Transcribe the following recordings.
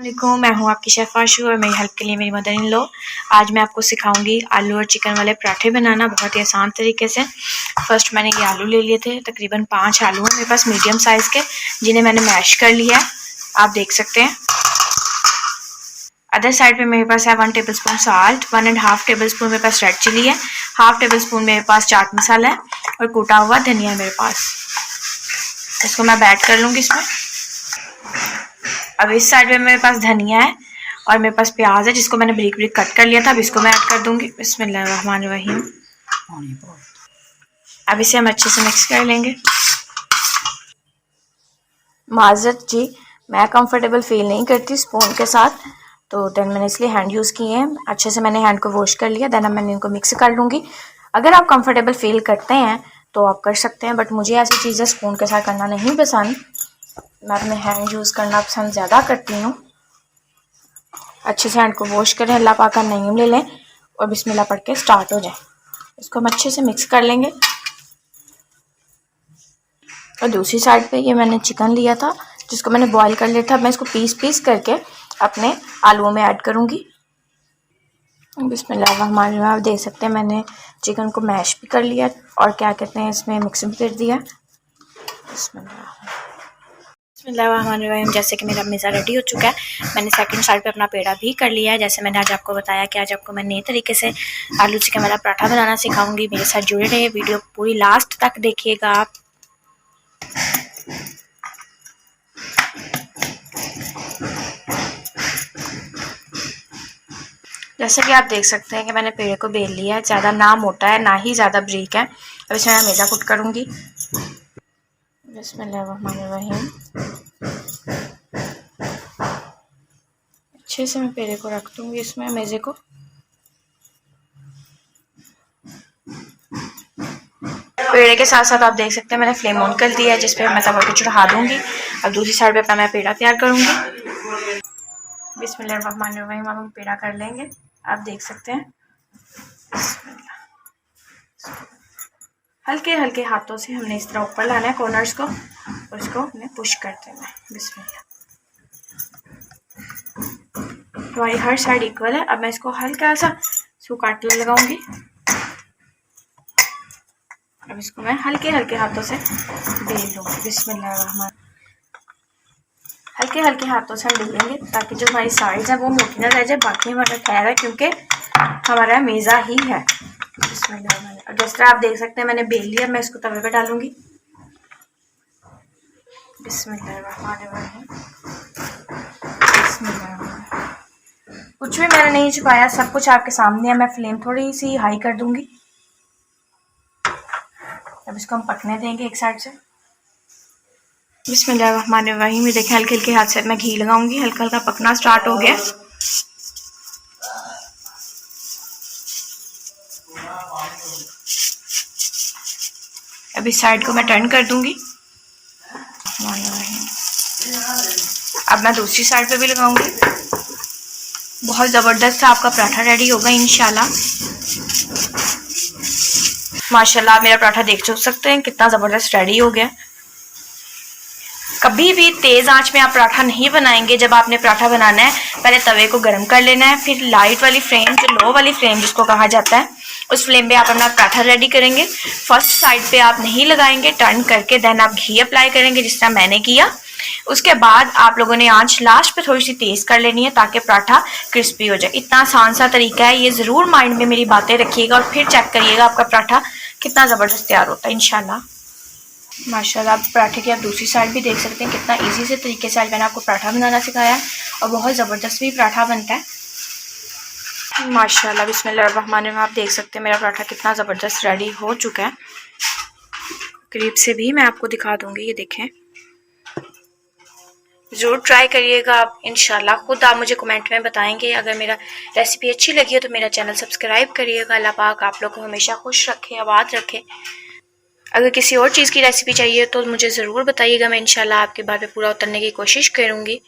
वालेकुम, मैं हूँ आपकी शेफ़ आशू और मेरी हेल्प के लिए मेरी मदर इन लॉ। आज मैं आपको सिखाऊंगी आलू और चिकन वाले पराठे बनाना बहुत ही आसान तरीके से। फर्स्ट मैंने ये आलू ले लिए थे, तकरीबन 5 आलू हैं मेरे पास मीडियम साइज़ के, जिन्हें मैंने मैश कर लिया है, आप देख सकते हैं। अदर साइड पे मेरे पास है 1 table spoon salt, 1.5 table spoon मेरे पास रेड चिली है, 1/2 टेबल स्पून मेरे पास चाट मसाला है और कूटा हुआ धनिया है मेरे पास। इसको मैं ऐड कर लूँगी इसमें। अब इस साइड में मेरे पास धनिया है और मेरे पास प्याज है जिसको मैंने बारीक बारीक कट कर लिया था। अब इसको मैं ऐड कर दूंगी। बिस्मिल्लाहिर्रहमानिर्रहीम। अब इसे हम अच्छे से मिक्स कर लेंगे। माजरत जी, मैं कंफर्टेबल फील नहीं करती स्पून के साथ, तो देन मैंने इसलिए हैंड यूज़ किए हैं। अच्छे से मैंने हैंड को वॉश कर लिया, देन अब मैंने इनको मिक्स कर लूँगी। अगर आप कंफर्टेबल फील करते हैं तो आप कर सकते हैं, बट मुझे ऐसी चीज़ें स्पून के साथ करना नहीं पसंद। मैं अपने हैंड यूज़ करना पसंद ज़्यादा करती हूँ। अच्छे से हैंड को वॉश करें, अल्लाह पाक का नाम ले लें और बिस्मिल्लाह पढ़ के स्टार्ट हो जाए। इसको हम अच्छे से मिक्स कर लेंगे। और दूसरी साइड पे ये मैंने चिकन लिया था जिसको मैंने बॉईल कर लिया था। मैं इसको पीस पीस करके अपने आलूओं में ऐड करूँगी। बिस्मिल्लाहिर्रहमानिर्रहीम। आप देख सकते हैं मैंने चिकन को मैश भी कर लिया और क्या कहते हैं इसमें मिक्स भी कर दिया। बिस्मिल्लाहिर्रहमानिर्रहीम। जैसे कि मेरा मेज़ा रेडी हो चुका है, मैंने सेकंड साइड पे अपना पेड़ा भी कर लिया है। जैसे मैंने आज आपको बताया कि आज आपको मैं नए तरीके से आलू चिकन वाला पराठा बनाना सिखाऊंगी। मेरे साथ जुड़े रहिए, वीडियो पूरी लास्ट तक देखिएगा आप। जैसे कि आप देख सकते हैं कि मैंने पेड़े को बेल लिया है, ज़्यादा ना मोटा है ना ही ज़्यादा बारीक है। अब इसमें मैं मैदा कुट करूँगी। बिस्मिल्लाहिर्रहमानिर्रहीम। अच्छे से मैं पेड़े को रख दूँगी इसमें मैदे को। पेड़े के साथ साथ आप देख सकते हैं मैंने फ्लेम ऑन कर दिया है, जिस पे मैं तवा को चढ़ा दूँगी। अब दूसरी साइड पे अपना मैं पेड़ा तैयार करूँगी। बिस्मिल्लाहिर्रहमानिर्रहीम। अब हम पेड़ा कर लेंगे, आप देख सकते हैं। हल्के हल्के हाथों से हमने इस तरह ऊपर लाना है कॉर्नर्स को और इसको हमने पुश कर देना है। बिस्मिल्लाह। हमारी हर साइड इक्वल है। अब मैं इसको हल्का सा सूखा आटा लगाऊंगी। अब इसको मैं हल्के हल्के हाथों से बेल लूँगी। बिस्मिल्लाह। हल्के हल्के हाथों से हम बेलेंगे ताकि जो हमारी साइड्स है वो मोटी ना रह जाए, बाकी हमारा ठहरा है क्योंकि हमारा मेज़ा ही है। बिस्मिल्लाह। और जिस तरह आप देख सकते हैं मैंने बेल लिया, मैं इसको तवे पे डालूंगी। बिस्मिल्लाहिर्रहमानिर्रहीम। कुछ भी मैंने नहीं छुपाया, सब कुछ आपके सामने है। मैं फ्लेम थोड़ी सी हाई कर दूंगी। अब इसको हम पकने देंगे एक साइड से। बिस्मिल्लाहिर्रहमानिर्रहीम। ये देखें हल्के हल्के हाथ से मैं घी लगाऊंगी, हल्का हल्का पकना स्टार्ट हो गया। अब इस साइड को मैं टर्न कर दूंगी। अब मैं दूसरी साइड पे भी लगाऊंगी। बहुत ज़बरदस्त सा आपका पराठा रेडी होगा इंशाल्लाह। माशाल्लाह मेरा पराठा देख सकते हैं कितना ज़बरदस्त रेडी हो गया। कभी भी तेज़ आंच में आप पराठा नहीं बनाएंगे। जब आपने पराठा बनाना है पहले तवे को गर्म कर लेना है, फिर लाइट वाली फ्लेम, जो लो वाली फ्लेम जिसको कहा जाता है, उस फ्लेम पे आप अपना पराठा रेडी करेंगे। फर्स्ट साइड पे आप नहीं लगाएंगे, टर्न करके देन आप घी अप्लाई करेंगे जिस तरह मैंने किया। उसके बाद आप लोगों ने आंच लास्ट पे थोड़ी सी तेज़ कर लेनी है ताकि पराठा क्रिस्पी हो जाए। इतना आसान सा तरीका है, ये ज़रूर माइंड में मेरी बातें रखिएगा और फिर चेक करिएगा आपका पराठा कितना ज़बरदस्त तैयार होता है इंशाल्लाह। माशाल्लाह। आप पराठे की आप दूसरी साइड भी देख सकते हैं कितना इजी से तरीके से आज मैंने आपको पराठा बनाना सिखाया है और बहुत ज़बरदस्त भी पराठा बनता है माशाल्लाह। बिस्मिल्लाहिर्रहमानिर्रहीम। आप देख सकते हैं मेरा पराठा कितना ज़बरदस्त रेडी हो चुका है। करीब से भी मैं आपको दिखा दूंगी, ये देखें। ज़रूर ट्राई करिएगा आप इंशाल्लाह। खुद आप मुझे कमेंट में बताएंगे। अगर मेरा रेसिपी अच्छी लगी है तो मेरा चैनल सब्सक्राइब करिएगा। अल्लाह पाक आप लोग को हमेशा खुश रखे, आबाद रखे। अगर किसी और चीज़ की रेसिपी चाहिए तो मुझे ज़रूर बताइएगा, मैं इंशाल्लाह आपकी बात पे पूरा उतरने की कोशिश करूँगी।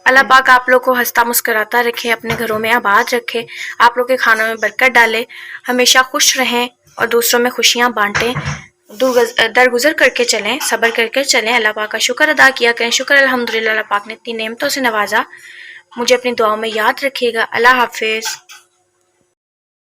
अल्लाह पाक आप लोग को हंसता मुस्कुराता रखे, अपने घरों में आबाद रखे, आप लोग के खानों में बरकत डाले, हमेशा खुश रहें और दूसरों में खुशियाँ बांटें, दरगुजर करके चलें, सब्र करके चलें। अल्लाह पाक का शुक्र अदा किया करें। शुक्र अल्हम्दुलिल्लाह, अल्लाह पाक ने इतनी नेमतों से नवाजा। मुझे अपनी दुआओं में याद रखिएगा। अल्लाह हाफिज़।